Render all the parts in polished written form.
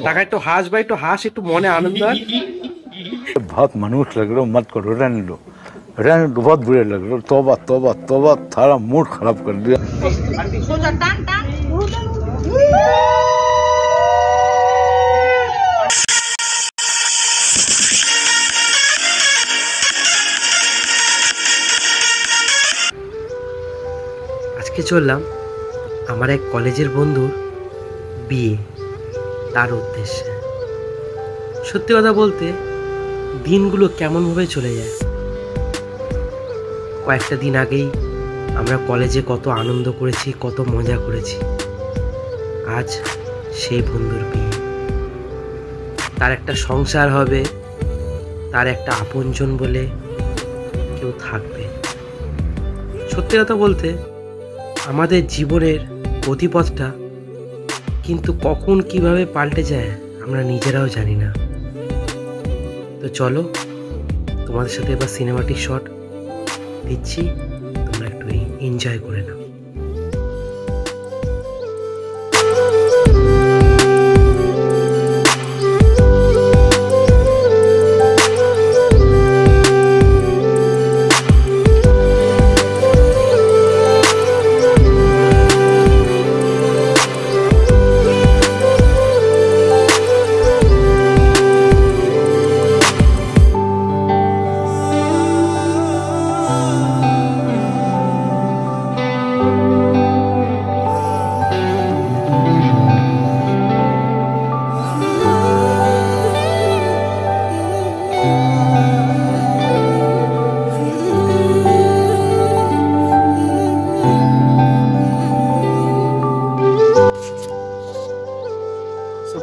টাকা একটু হাস ভাই, একটু হাস, একটু মনে आनंद है। बहुत मनुष्य लग रहे हो, मत करो, रहने दो, बहुत बुरे लग रहे हो। तौबा तौबा तौबा, सारा मूड खराब कर दिया। আজকে চললাম আমার এক কলেজের বন্ধুর বিয়ে, তার উদ্দেশ্যে। সত্যি কথা বলতে দিনগুলো কেমনভাবে চলে যায়। কয়েকটা দিন আগেই আমরা কলেজে কত আনন্দ করেছি, কত মজা করেছি। আজ সেই বন্ধুর বিয়ে, তার একটা সংসার হবে, তার একটা আপনজন বলে কেউ থাকবে। সত্যি কথা বলতে আমাদের জীবনের গতিপথটা কিন্তু কখন কিভাবে পাল্টে যায় আমরা নিজেরাও জানি না। তো চলো তোমাদের সাথে এবার সিনেমাটিক শট দিচ্ছি, তোমরা একটু এনজয় করে নাও।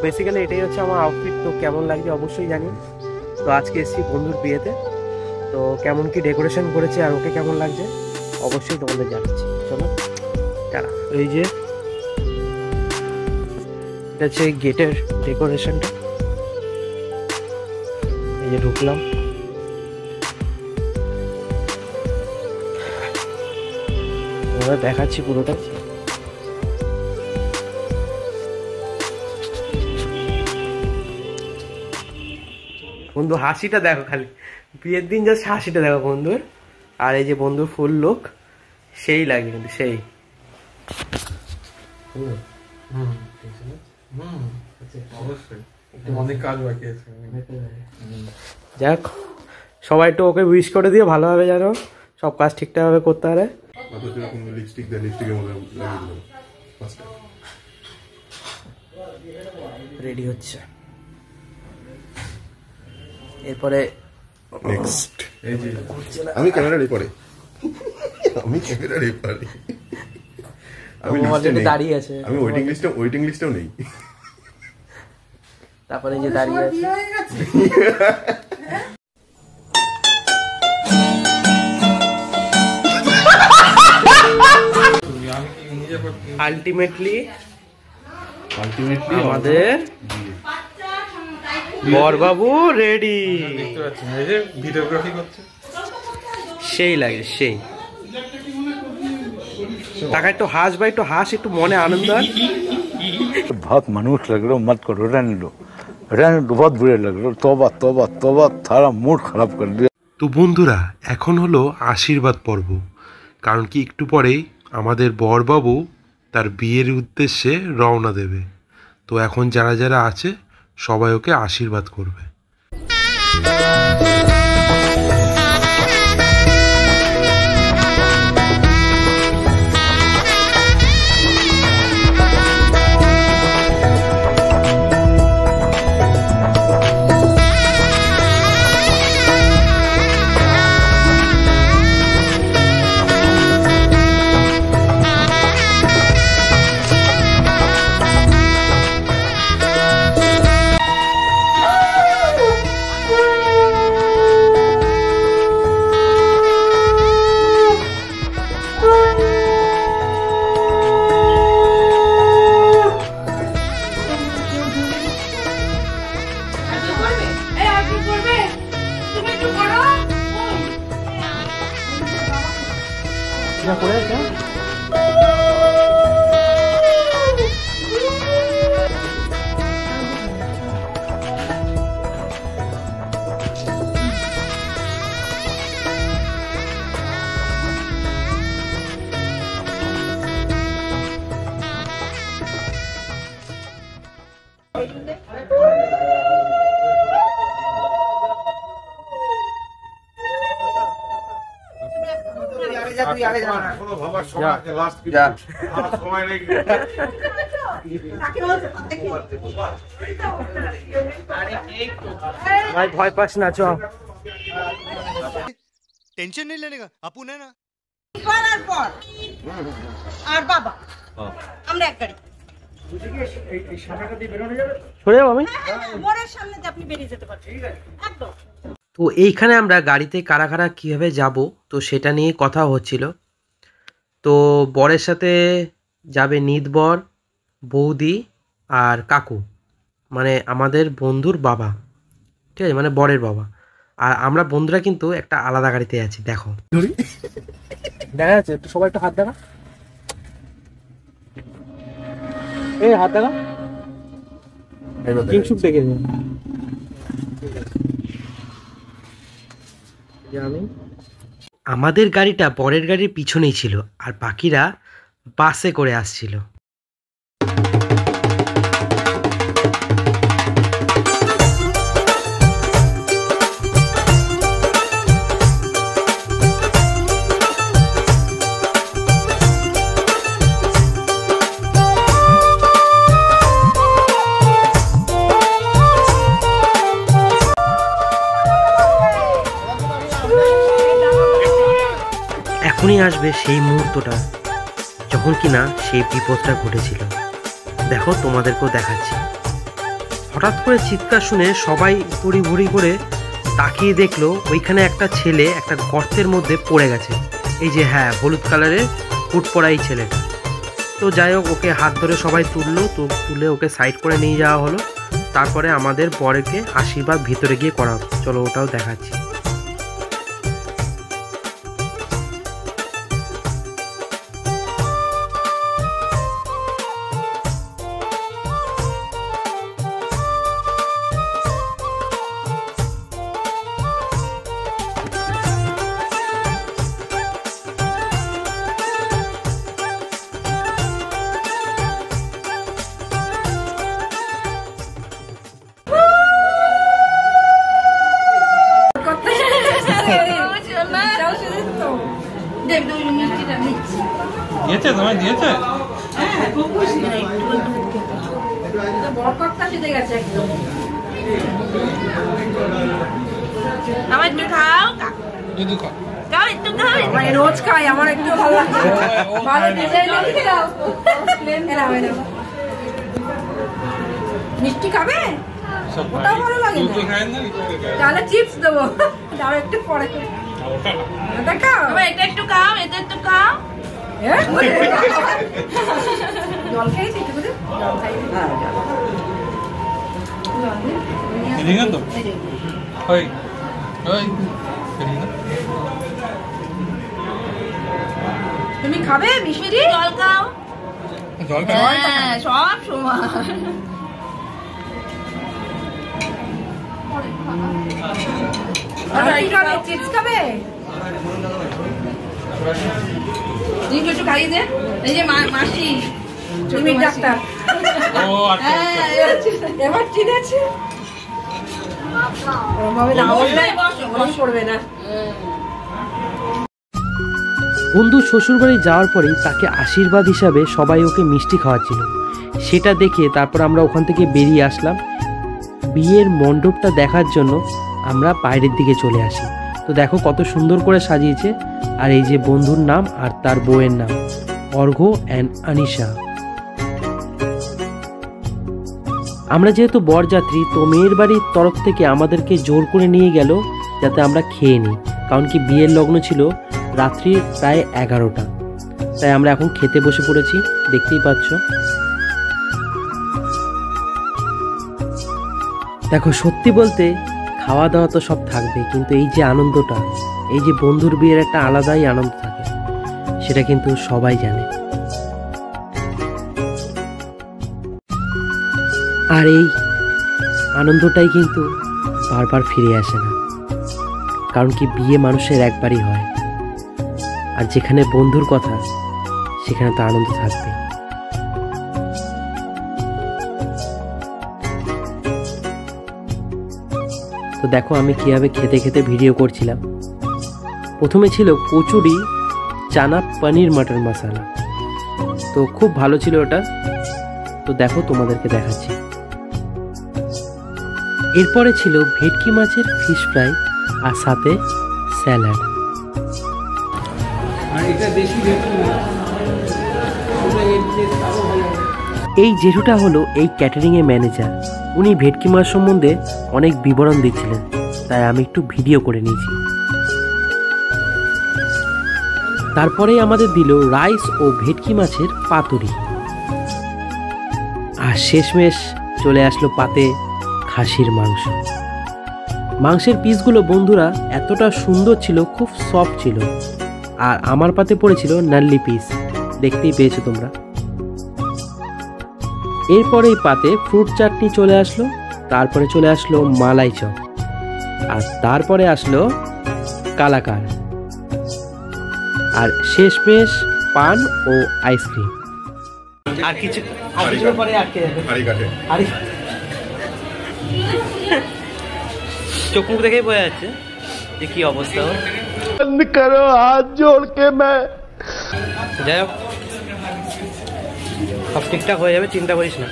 বেসিক্যালি এটাই হচ্ছে আমার আউটফিট। তো কেমন লাগছে অবশ্যই জানি। তো আজকে এসেছি বন্ধুর বিয়েতে, তো কেমন কি ডেকোরেশন করেছে আর ওকে কেমন লাগছে অবশ্যই তোমাদের জানাচ্ছি। চলো টাটা। এই যে এটা হচ্ছে গেটের ডেকোরেশনটা, এই যে ঢুকলাম, তোমাদের দেখাচ্ছি পুরোটা। বন্ধু হাসিটা দেখো, খালি বিয়ের দিন জাস্ট হাসিটা দেখো বন্ধুর। আর এই যে বন্ধুর ফুল লুক সেই লাগে কিন্তু সেই। যাক সবাই একটু ওকে উইশ করে দিয়ে ভালোভাবে জানো সব কাজ ঠিকঠাক ভাবে করতে পারে। রেডি হচ্ছে, এরপরে নেক্সট আমি ক্যামেরা রেডি পরে, আমি ক্যামেরা রেডি পরে, আমি অলরেডি দাঁড়িয়ে আছে, আমি ওয়েটিং লিস্টেও নেই। তারপরে যে দাঁড়িয়ে আছে আলটিমেটলি আমাদের বরবাবু রেডি। সেই লাগে সেই। টাকা একটু হাস ভাই, একটু হাস, একটু মনে आनंद है। बहुत मनुष्य लग रहे हो, मत करो, रहने दो, बहुत बुरे लग रहे हो। तौबा तौबा तौबा, सारा मूड खराब कर दिया। তো বন্ধুরা এখন হলো আশীর্বাদ পর্ব, কারণ কি একটু পরেই আমাদের বরবাবু তার বিয়ের উদ্দেশ্যে রওনা দেবে। তো এখন যারা যারা আছে সবাই ওকে আশীর্বাদ করবে। ভাই ভয় পাস না, চ। टेंशन नहीं लेने का अपन है ना আর বাবা আমরা এক গাড়ি সরে যাবো আমি। বরের সামনে দিয়ে আপনি বেরিয়ে যেতে পারছেন একদম। তো এইখানে আমরা গাড়িতে কারা কারা কীভাবে যাব তো সেটা নিয়ে কথা হচ্ছিল। তো বরের সাথে যাবে নিতবর, বৌদি আর কাকু, মানে আমাদের বন্ধুর বাবা, ঠিক আছে, মানে বরের বাবা। আর আমরা বন্ধুরা কিন্তু একটা আলাদা গাড়িতে আছি। দেখো দেখা যাচ্ছে, একটু সবাই একটু হাত দেখা, এই হাত দেখা, কিংশুক দেখে আমাদের গাড়িটা বরের গাড়ির পিছনেই ছিল, আর বাকিরা বাসে করে আসছিল। এখনই আসবে সেই মুহূর্তটা যখন কিনা সেই বিপদটা ঘটেছিল। দেখো তোমাদেরকেও দেখাচ্ছি। হঠাৎ করে চিৎকার শুনে সবাই তড়িঘড়ি করে তাকিয়ে দেখলো ওইখানে একটা ছেলে একটা গর্তের মধ্যে পড়ে গেছে। এই যে, হ্যাঁ, হলুদ কালারের হুট পড়া এই ছেলেটা। তো যাই হোক, ওকে হাত ধরে সবাই তুললো, তো তুলে ওকে সাইড করে নিয়ে যাওয়া হলো। তারপরে আমাদের বরকে আশীর্বাদ ভিতরে গিয়ে করা হলো। চলো ওটাও দেখাচ্ছি। দিয়েছে তোমায় দিয়েছে আমার একটু খাও, দুধ খাও খাও একটু খাও। রোজ খাই, আমার একটু ভালো লাগছে। ভালো ডিজাইন লিখে দাও। মিষ্টি খাবে? ওটাও ভালো লাগে না। তাহলে চিপস দেবো, তাও একটু পরে। দেখাও, এটা একটু খাও, এটা একটু খাও। জল খেয়েছি একটু করে, জল খাই। তো ওই ওই তুমি খাবে মিষ্টি? জল খাও, জল খাও, হ্যাঁ, সব সময়। চিপস খাবে? একটু খাইয়ে দে। এই যে মাসি, তুমি ডাক্তার। ও আচ্ছা এবার ঠিক আছে। বন্ধু শ্বশুরবাড়ি যাওয়ার পরেই তাকে আশীর্বাদ হিসাবে সবাই ওকে মিষ্টি খাওয়াচ্ছিল। সেটা দেখে তারপর আমরা ওখান থেকে বেরিয়ে আসলাম। বিয়ের মণ্ডপটা দেখার জন্য আমরা বাইরের দিকে চলে আসি। তো দেখো কত সুন্দর করে সাজিয়েছে। আর এই যে বন্ধুর নাম আর তার বউয়ের নাম, অর্ঘ্য অ্যান্ড আনিশা। আমরা যেহেতু বরযাত্রী, তো মেয়ের বাড়ির তরফ থেকে আমাদেরকে জোর করে নিয়ে গেল যাতে আমরা খেয়ে নিই, কারণ কি বিয়ের লগ্ন ছিল রাত্রি প্রায় 11টা। তাই আমরা এখন খেতে বসে পড়েছি, দেখতেই পাচ্ছ। দেখো সত্যি বলতে খাওয়া দাওয়া তো সব থাকবে, কিন্তু এই যে আনন্দটা, এই যে বন্ধুর বিয়ের একটা আলাদাই আনন্দ থাকে, সেটা কিন্তু সবাই জানে। আর এই আনন্দটাই কিন্তু বারবার ফিরে আসে না, কারণ কি বিয়ে মানুষের একবারই হয়। আর যেখানে বন্ধুর কথা, সেখানে তো আনন্দ থাকবে। তো দেখো আমি কীভাবে খেতে খেতে ভিডিও করছিলাম। প্রথমে ছিল কচুরি চানা পনির মটর মশলা, তো খুব ভালো ছিল ওটা। তো দেখো তোমাদেরকে দেখাচ্ছি। এরপরে ছিল ভেটকি মাছের ফিশ ফ্রাই আর সাথে স্যালাড। এই জেঠুটা হলো এই ক্যাটারিংয়ের ম্যানেজার। উনি ভেটকি মাছ সম্বন্ধে অনেক বিবরণ দিচ্ছিলেন, তাই আমি একটু ভিডিও করে নিয়েছি। তারপরেই আমাদের দিল রাইস ও ভেটকি মাছের পাতুরি, আর শেষমেশ চলে আসলো পাতে খাসির মাংস। মাংসের পিসগুলো বন্ধুরা এতটা সুন্দর ছিল, খুব সফট ছিল। আর আমার পাতে পড়েছিল নাল্লি পিস, দেখতেই পেয়েছো তোমরা। এরপরে এই পাতে ফ্রুট চাটনি চলে আসলো, তারপরে চলে আসলো মালাই চপ, আর তারপরে আসলো কালাকার, আর শেষমেশ পান ও আইসক্রিম। আর কিছু পরে আটকে যাবে। চোখ মুখ দেখেই বোঝা যাচ্ছে যে কি অবস্থা। करो हाथ जोड़ के मैं যাই হোক, সব ঠিকঠাক হয়ে যাবে, চিন্তা করিস না।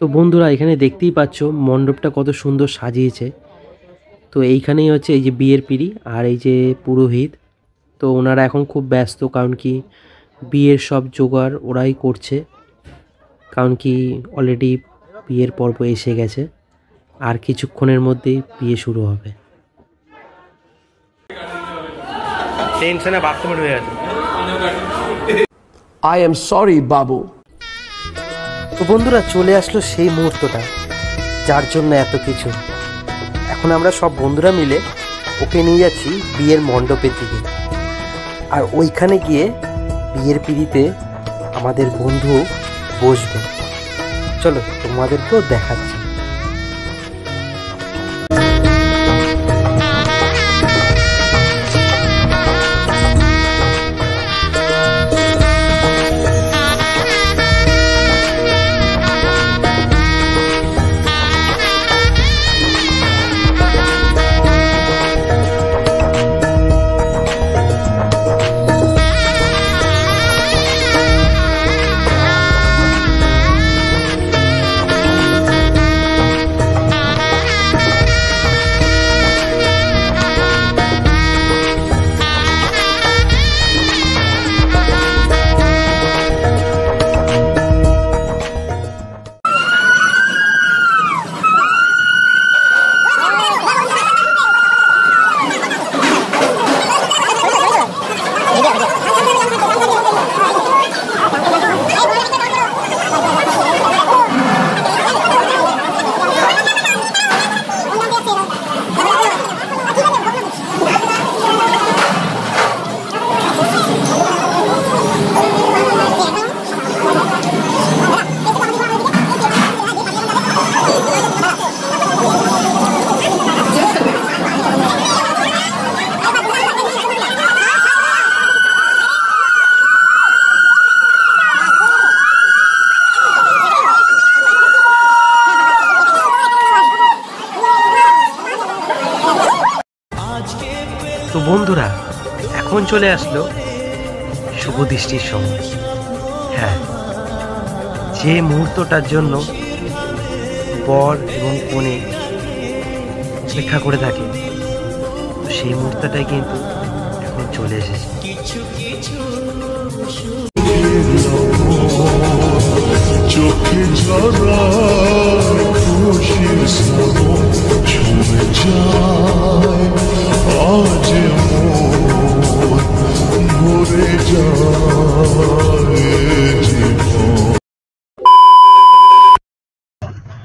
তো বন্ধুরা এখানে দেখতেই পাচ্ছ মণ্ডপটা কত সুন্দর সাজিয়েছে। তো এইখানেই হচ্ছে এই যে বিয়ের পিঁড়ি আর এই যে পুরোহিত। তো ওনারা এখন খুব ব্যস্ত, কারণ কি বিয়ের সব জোগাড় ওরাই করছে, কারণ কি অলরেডি বিয়ের পর্ব এসে গেছে, আর কিছুক্ষণের মধ্যেই বিয়ে শুরু হবে। টেনশনে বাথরুমে হয়ে গেছে। I am sorry, Babu. তো বন্ধুরা চলে আসলো সেই মুহূর্তটা, যার জন্য এত কিছু। এখন আমরা সব বন্ধুরা মিলে ওকে নিয়ে যাচ্ছি বিয়ের মণ্ডপের দিকে, আর ওইখানে গিয়ে বিয়ের পিঁড়িতে আমাদের বন্ধু বসবে। চলো তোমাদেরকেও দেখাচ্ছি। তো বন্ধুরা এখন চলে আসলো শুভ দৃষ্টির সময়। হ্যাঁ, যে মুহূর্তটার জন্য বর এবং কনে অপেক্ষা করে থাকে, তো সেই মুহূর্তটাই কিন্তু এখন চলে এসেছে। চোখে ঝরা খুশির শ্রাবণ ছুঁয়ে যায়, আজ মন ভরে যায় জীবন।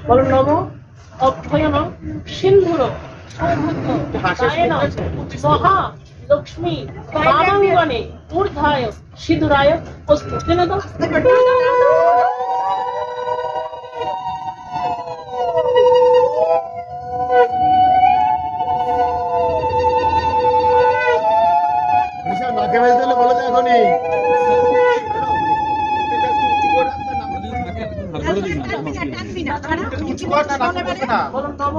বলো নম অভয়ন সিন্ধুর সৌভাগ্য মহা লক্ষ্মী বামাঙ্গনে ঊর্ধ্বায় সিঁদুরায় প্রস্তুত। নাকে বেঁধে দিলে বলে এখনই বলুন নম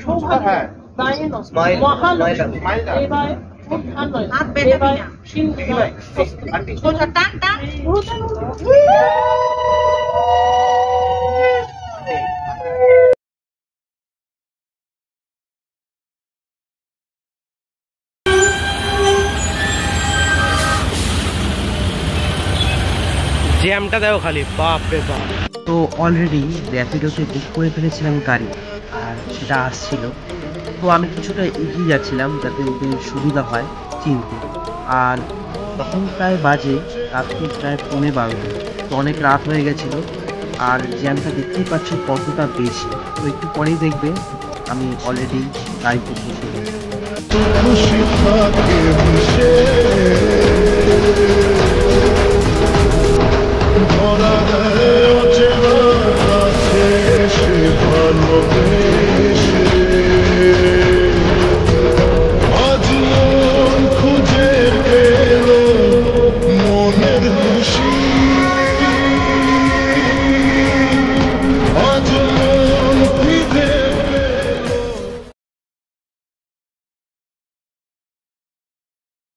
সৌভাগ্য দায়েন মহালক্ষ্মী দেবায় উত্থানায় দেবায় সিন্ধুরায় জ্যামটা দেখো খালি, বাপ রে বাপ। তো অলরেডি র্যাপিডোতে বুক করে ফেলেছিলাম গাড়ি, আর সেটা আসছিল। তো আমি কিছুটা এগিয়ে যাচ্ছিলাম যাতে ওদের সুবিধা হয় চিনতে। আর তখন প্রায় বাজে রাত্রি প্রায় 11:15, তো অনেক রাত হয়ে গেছিলো। আর জ্যামটা দেখতেই পাচ্ছি কতটা বেশি। তো একটু পরেই দেখবে আমি অলরেডি গাড়িতে বসে গেছি। খুশি থাকে